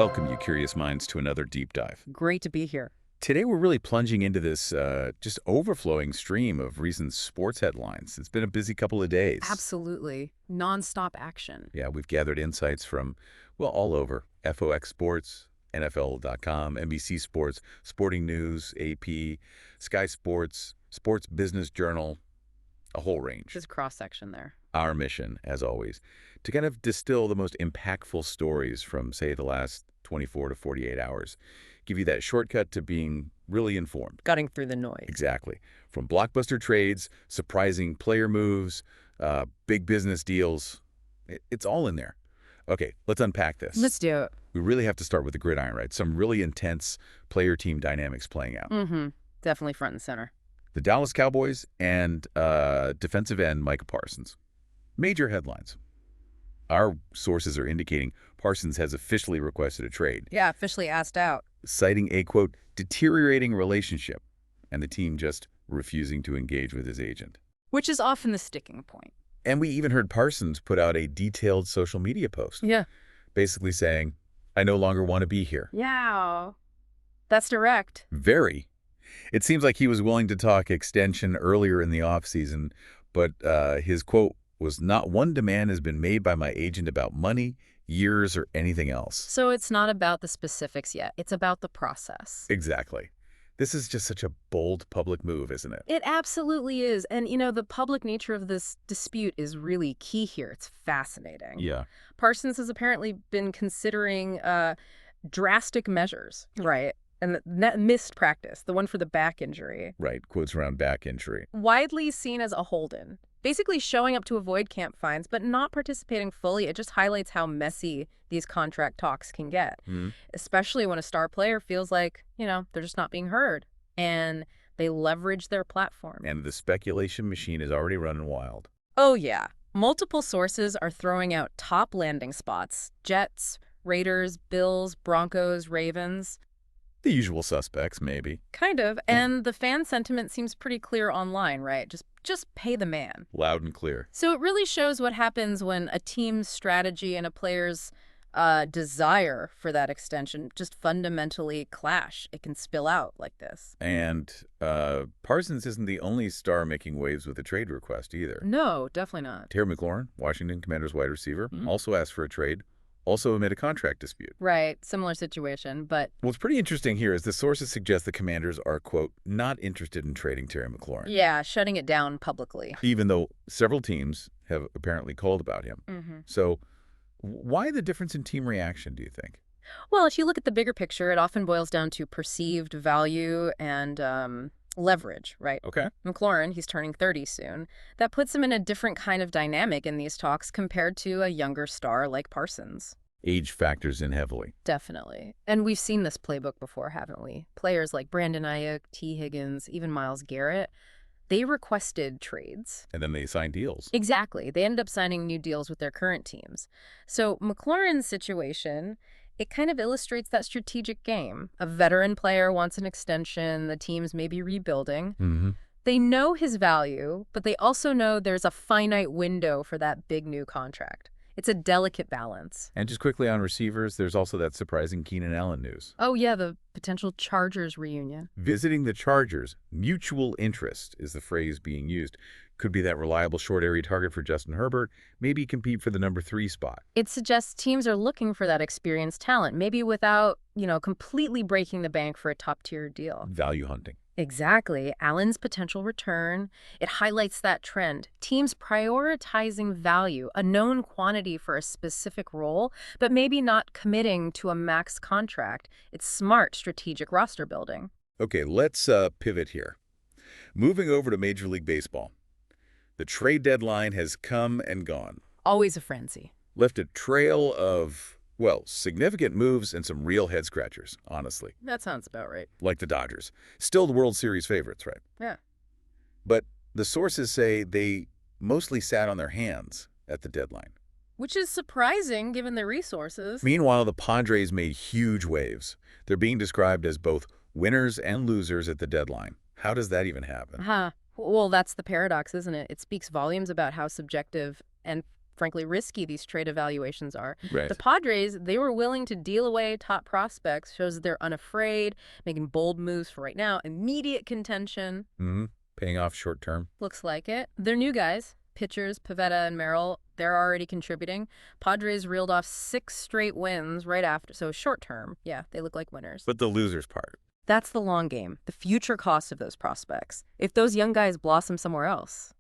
welcome you, curious minds, to another deep dive. Great to be here. Today, we're really plunging into this just overflowing stream of recent sports headlines. It's been a busy couple of days. Absolutely. Nonstop action. Yeah, we've gathered insights from, well, all over. FOX Sports, NFL.com, NBC Sports, Sporting News, AP, Sky Sports, Sports Business Journal, a whole range. Just cross-section there. Our mission, as always, to kind of distill the most impactful stories from, say, the last 24 to 48 hours. Give you that shortcut to being really informed. Cutting through the noise. Exactly. From blockbuster trades, surprising player moves, big business deals. It's all in there. Okay, let's unpack this. Let's do it. We really have to start with the gridiron, right? Some really intense player-team dynamics playing out. Definitely front and center. The Dallas Cowboys and defensive end Michael Parsons. Major headlines. Our sources are indicating Parsons has officially requested a trade. Yeah, officially asked out. Citing a, quote, deteriorating relationship, and the team just refusing to engage with his agent. Which is often the sticking point. And we even heard Parsons put out a detailed social media post. Yeah. Basically saying, I no longer want to be here. Yeah. That's direct. Very. It seems like he was willing to talk extension earlier in the offseason, but his quote was, not one demand has been made by my agent about money, years, or anything else. So it's not about the specifics yet. It's about the process. Exactly. This is just such a bold public move, isn't it? It absolutely is. And, you know, the public nature of this dispute is really key here. It's fascinating. Yeah. Parsons has apparently been considering drastic measures, right? And that missed practice, the one for the back injury. Right. Quotes around back injury. Widely seen as a hold-in. Basically showing up to avoid camp fines, but not participating fully. It just highlights how messy these contract talks can get, especially when a star player feels like, you know, they're just not being heard. And they leverage their platform. And the speculation machine is already running wild. Oh, yeah. Multiple sources are throwing out top landing spots. Jets, Raiders, Bills, Broncos, Ravens. The usual suspects, maybe. Kind of. And the fan sentiment seems pretty clear online, right? Just pay the man. Loud and clear. So it really shows what happens when a team's strategy and a player's desire for that extension just fundamentally clash. It can spill out like this. And Parsons isn't the only star making waves with a trade request either. No, definitely not. Terry McLaurin, Washington Commanders wide receiver, also asked for a trade. Also amid a contract dispute. Right. Similar situation, but... What's pretty interesting here is the sources suggest the Commanders are, quote, not interested in trading Terry McLaurin. Yeah, shutting it down publicly. Even though several teams have apparently called about him. So why the difference in team reaction, do you think? Well, if you look at the bigger picture, it often boils down to perceived value and leverage, right? Okay. McLaurin, he's turning 30 soon. That puts him in a different kind of dynamic in these talks compared to a younger star like Parsons. Age factors in heavily. Definitely. And we've seen this playbook before, haven't we? Players like Brandon Ayuk, T. Higgins, even Myles Garrett, they requested trades. And then they signed deals. Exactly. They ended up signing new deals with their current teams. So McLaurin's situation, it kind of illustrates that strategic game. A veteran player wants an extension, the team's maybe rebuilding. They know his value, but they also know there's a finite window for that big new contract. It's a delicate balance. And just quickly on receivers, there's also that surprising Keenan Allen news. Oh, yeah, the potential Chargers reunion. Visiting the Chargers, mutual interest is the phrase being used. Could be that reliable short area target for Justin Herbert, maybe compete for the number 3 spot. It suggests teams are looking for that experienced talent, maybe without, you know, completely breaking the bank for a top-tier deal. Value hunting. Exactly. Allen's potential return, it highlights that trend. Teams prioritizing value, a known quantity for a specific role, but maybe not committing to a max contract. It's smart strategic roster building. Okay, let's pivot here. Moving over to Major League Baseball. The trade deadline has come and gone. Always a frenzy. Left a trail of, well, significant moves and some real head-scratchers, honestly. That sounds about right. Like the Dodgers. Still the World Series favorites, right? Yeah. But the sources say they mostly sat on their hands at the deadline. Which is surprising given their resources. Meanwhile, the Padres made huge waves. They're being described as both winners and losers at the deadline. How does that even happen? Well, that's the paradox, isn't it? It speaks volumes about how subjective and frankly, risky these trade evaluations are. Right. The Padres, they were willing to deal away top prospects, shows that they're unafraid, making bold moves for right now, immediate contention. Mm-hmm. Paying off short term. Looks like it. They're new guys. Pitchers, Pivetta and Merrill, they're already contributing. Padres reeled off 6 straight wins right after, so short term, yeah, they look like winners. But the losers part. That's the long game, the future cost of those prospects. If those young guys blossom somewhere else,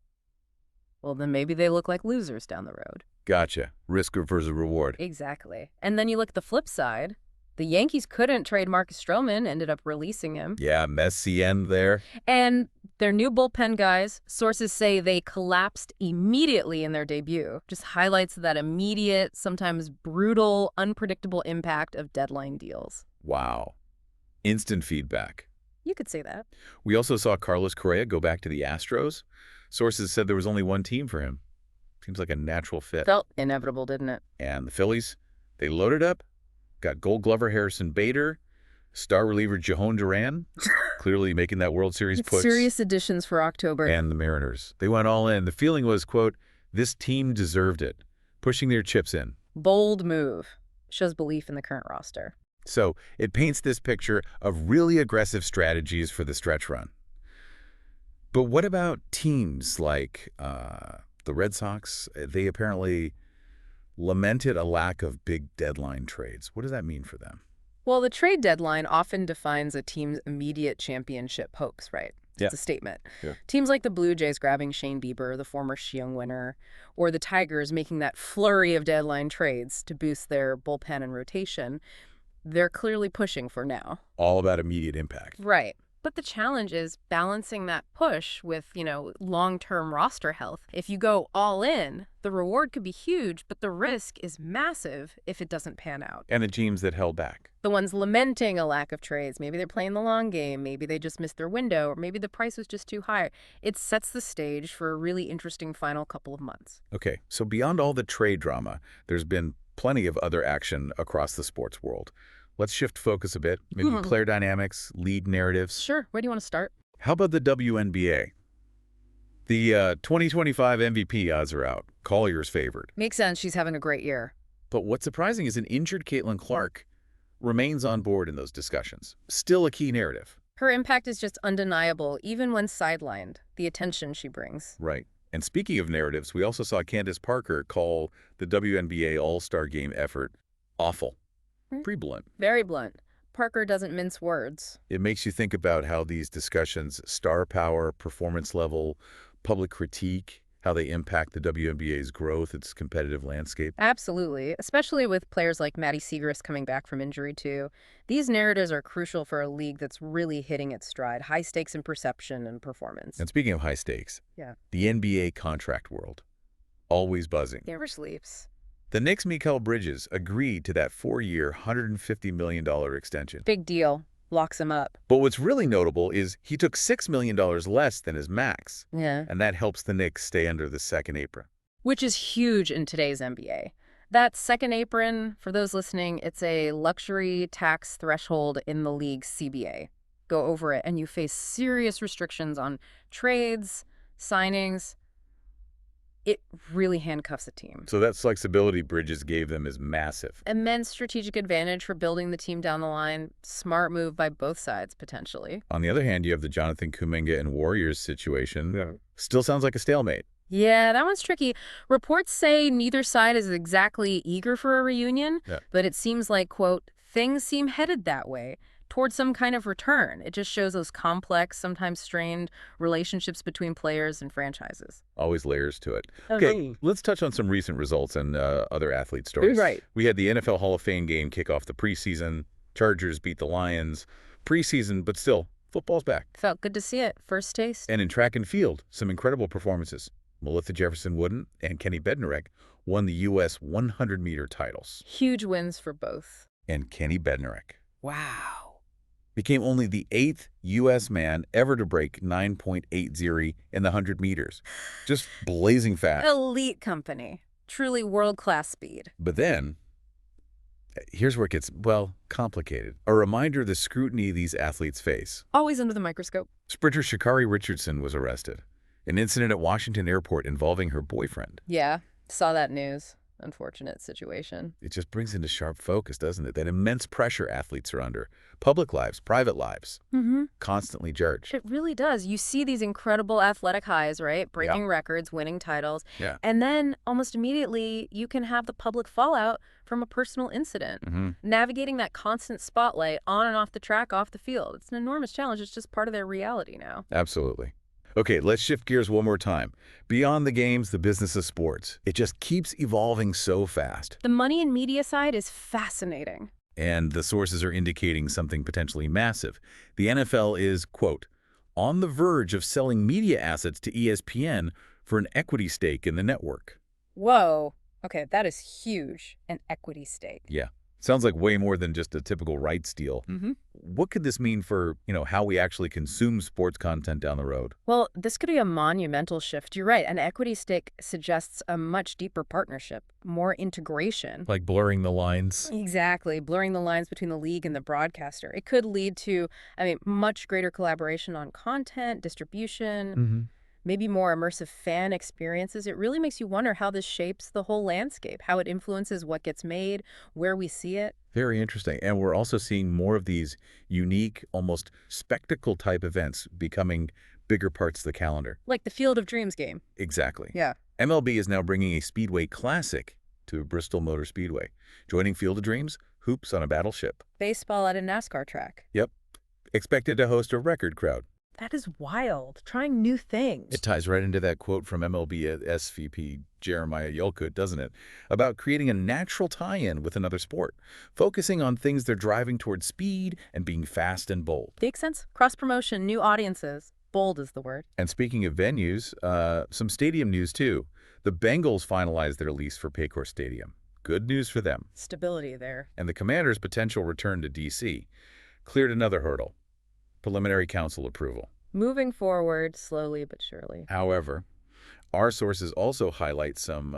well, then maybe they look like losers down the road. Gotcha. Risk versus reward. Exactly. And then you look at the flip side. The Yankees couldn't trade Marcus Stroman, ended up releasing him. Yeah, messy end there. And their new bullpen guys, sources say they collapsed immediately in their debut. Just highlights that immediate, sometimes brutal, unpredictable impact of deadline deals. Wow. Instant feedback. You could say that. We also saw Carlos Correa go back to the Astros. Sources said there was only one team for him. Seems like a natural fit. Felt inevitable, didn't it? And the Phillies, they loaded up, got Gold Glover Harrison Bader, star reliever Jahon Duran, clearly making that World Series push. Serious additions for October. And the Mariners. They went all in. The feeling was, quote, this team deserved it, pushing their chips in. Bold move. Shows belief in the current roster. So it paints this picture of really aggressive strategies for the stretch run. But what about teams like the Red Sox? They apparently lamented a lack of big deadline trades. What does that mean for them? Well, the trade deadline often defines a team's immediate championship hopes, right? Yeah. It's a statement. Yeah. Teams like the Blue Jays grabbing Shane Bieber, the former Cy Young winner, or the Tigers making that flurry of deadline trades to boost their bullpen and rotation, they're clearly pushing for now. All about immediate impact. Right. But the challenge is balancing that push with, long-term roster health. If you go all in, the reward could be huge, but the risk is massive if it doesn't pan out. And the teams that held back. The ones lamenting a lack of trades, maybe they're playing the long game, maybe they just missed their window, or maybe the price was just too high. It sets the stage for a really interesting final couple of months. Okay, so beyond all the trade drama, there's been plenty of other action across the sports world. Let's shift focus a bit. Maybe player dynamics, lead narratives. Sure. Where do you want to start? How about the WNBA? The 2025 MVP odds are out. Collier's favored. Makes sense. She's having a great year. But what's surprising is an injured Caitlin Clark remains on board in those discussions. Still a key narrative. Her impact is just undeniable, even when sidelined, the attention she brings. Right. And speaking of narratives, we also saw Candace Parker call the WNBA All-Star Game effort awful. Pretty blunt. Very blunt. Parker doesn't mince words. It makes you think about how these discussions, star power, performance level, public critique, how they impact the WNBA's growth, its competitive landscape. Absolutely, especially with players like Maddie Siegrist coming back from injury too. These narratives are crucial for a league that's really hitting its stride, high stakes in perception and performance. And speaking of high stakes, the NBA contract world, always buzzing. Never sleeps. The Knicks' Mikal Bridges agreed to that 4-year, $150 million extension. Big deal. Locks him up. But what's really notable is he took $6 million less than his max. Yeah. And that helps the Knicks stay under the second apron. Which is huge in today's NBA. That second apron, for those listening, it's a luxury tax threshold in the league's CBA. Go over it and you face serious restrictions on trades, signings. It really handcuffs a team. So that flexibility Bridges gave them is massive. Immense strategic advantage for building the team down the line. Smart move by both sides, potentially. On the other hand, you have the Jonathan Kuminga and Warriors situation. Yeah. Still sounds like a stalemate. Yeah, that one's tricky. Reports say neither side is exactly eager for a reunion, but it seems like, quote, things seem headed that way, towards some kind of return. It just shows those complex, sometimes strained relationships between players and franchises. Always layers to it. Okay, let's touch on some recent results and other athlete stories. Right. We had the NFL Hall of Fame game kick off the preseason. Chargers beat the Lions. Preseason, but still, football's back. Felt good to see it. First taste. And in track and field, some incredible performances. Melissa Jefferson-Wooden and Kenny Bednarek won the U.S. 100-meter titles. Huge wins for both. And Kenny Bednarek. Wow. Became only the 8th U.S. man ever to break 9.80 in the 100 meters. Just blazing fast. Elite company. Truly world-class speed. But then, here's where it gets, well, complicated. A reminder of the scrutiny these athletes face. Always under the microscope. Sprinter Sha'Carri Richardson was arrested. An incident at Washington Airport involving her boyfriend. Yeah. Saw that news. Unfortunate situation. It just brings into sharp focus, doesn't it? That immense pressure athletes are under. Public lives, private lives, Mm-hmm. constantly judged. It really does. You see these incredible athletic highs, right? Yeah. Breaking records, winning titles. Yeah. And then almost immediately, you can have the public fallout from a personal incident. Mm-hmm. Navigating that constant spotlight on and off the track, off the field. It's an enormous challenge. It's just part of their reality now. Absolutely. Okay, let's shift gears one more time. Beyond the games, the business of sports. It just keeps evolving so fast. The money and media side is fascinating. And the sources are indicating something potentially massive. The NFL is, quote, on the verge of selling media assets to ESPN for an equity stake in the network. Whoa. Okay, that is huge. An equity stake. Yeah. Sounds like way more than just a typical rights deal. Mm-hmm. What could this mean for, how we actually consume sports content down the road? Well, this could be a monumental shift. You're right. An equity stake suggests a much deeper partnership, more integration. Like blurring the lines? Exactly. Blurring the lines between the league and the broadcaster. It could lead to, much greater collaboration on content, distribution, Mm-hmm. maybe more immersive fan experiences. It really makes you wonder how this shapes the whole landscape, how it influences what gets made, where we see it. Very interesting. And we're also seeing more of these unique, almost spectacle-type events becoming bigger parts of the calendar. Like the Field of Dreams game. Exactly. Yeah. MLB is now bringing a Speedway Classic to Bristol Motor Speedway. Joining Field of Dreams, hoops on a battleship. Baseball at a NASCAR track. Yep. Expected to host a record crowd. That is wild. Trying new things. It ties right into that quote from MLB SVP Jeremiah Yolkut, doesn't it? About creating a natural tie-in with another sport, focusing on things they're driving towards speed and being fast and bold. Makes sense. Cross-promotion, new audiences. Bold is the word. And speaking of venues, some stadium news too. The Bengals finalized their lease for Paycor Stadium. Good news for them. Stability there. And the Commanders' potential return to D.C. cleared another hurdle. Preliminary council approval. Moving forward, slowly but surely. However, our sources also highlight some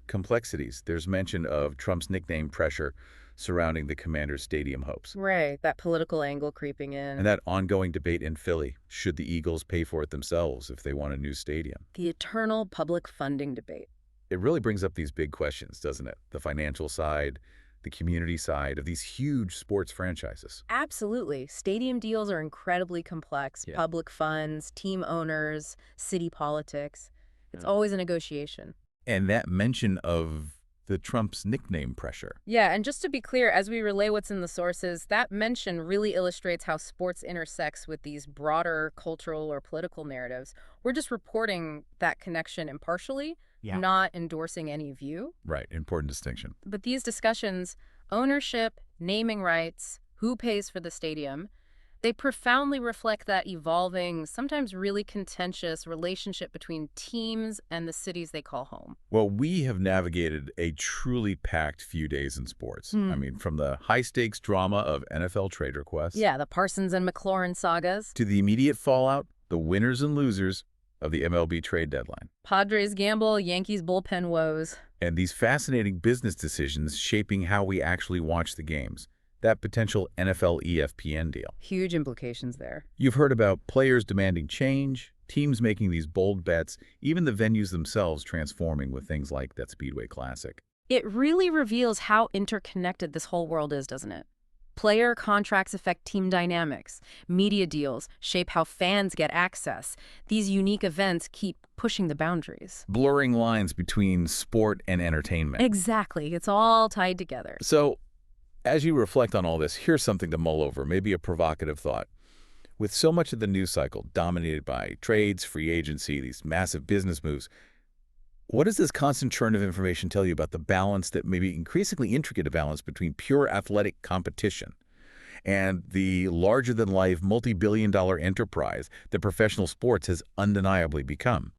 complexities. There's mention of Trump's nickname pressure surrounding the Commanders' stadium hopes. Right, that political angle creeping in. And that ongoing debate in Philly. Should the Eagles pay for it themselves if they want a new stadium? The eternal public funding debate. It really brings up these big questions, doesn't it? The financial side, the community side of these huge sports franchises. Absolutely. Stadium deals are incredibly complex. Yeah. Public funds, team owners, city politics. It's always a negotiation. And that mention of the Trump's nickname pressure. Yeah, and just to be clear, as we relay what's in the sources, that mention really illustrates how sports intersects with these broader cultural or political narratives. We're just reporting that connection impartially, not endorsing any view. Right, important distinction. But these discussions, ownership, naming rights, who pays for the stadium, they profoundly reflect that evolving, sometimes really contentious relationship between teams and the cities they call home. Well, we have navigated a truly packed few days in sports. I mean, from the high-stakes drama of NFL trade requests Yeah, the Parsons and McLaurin sagas. to the immediate fallout, the winners and losers of the MLB trade deadline. Padres gamble, Yankees bullpen woes. And these fascinating business decisions shaping how we actually watch the games. That potential NFL ESPN deal. Huge implications there. You've heard about players demanding change, teams making these bold bets, even the venues themselves transforming with things like that Speedway Classic. It really reveals how interconnected this whole world is, doesn't it? Player contracts affect team dynamics. Media deals shape how fans get access. These unique events keep pushing the boundaries. Blurring lines between sport and entertainment. Exactly. It's all tied together. So, as you reflect on all this, here's something to mull over, maybe a provocative thought. With so much of the news cycle dominated by trades, free agency, these massive business moves, what does this constant churn of information tell you about the balance, that maybe increasingly intricate balance between pure athletic competition and the larger-than-life multi-billion-dollar enterprise that professional sports has undeniably become?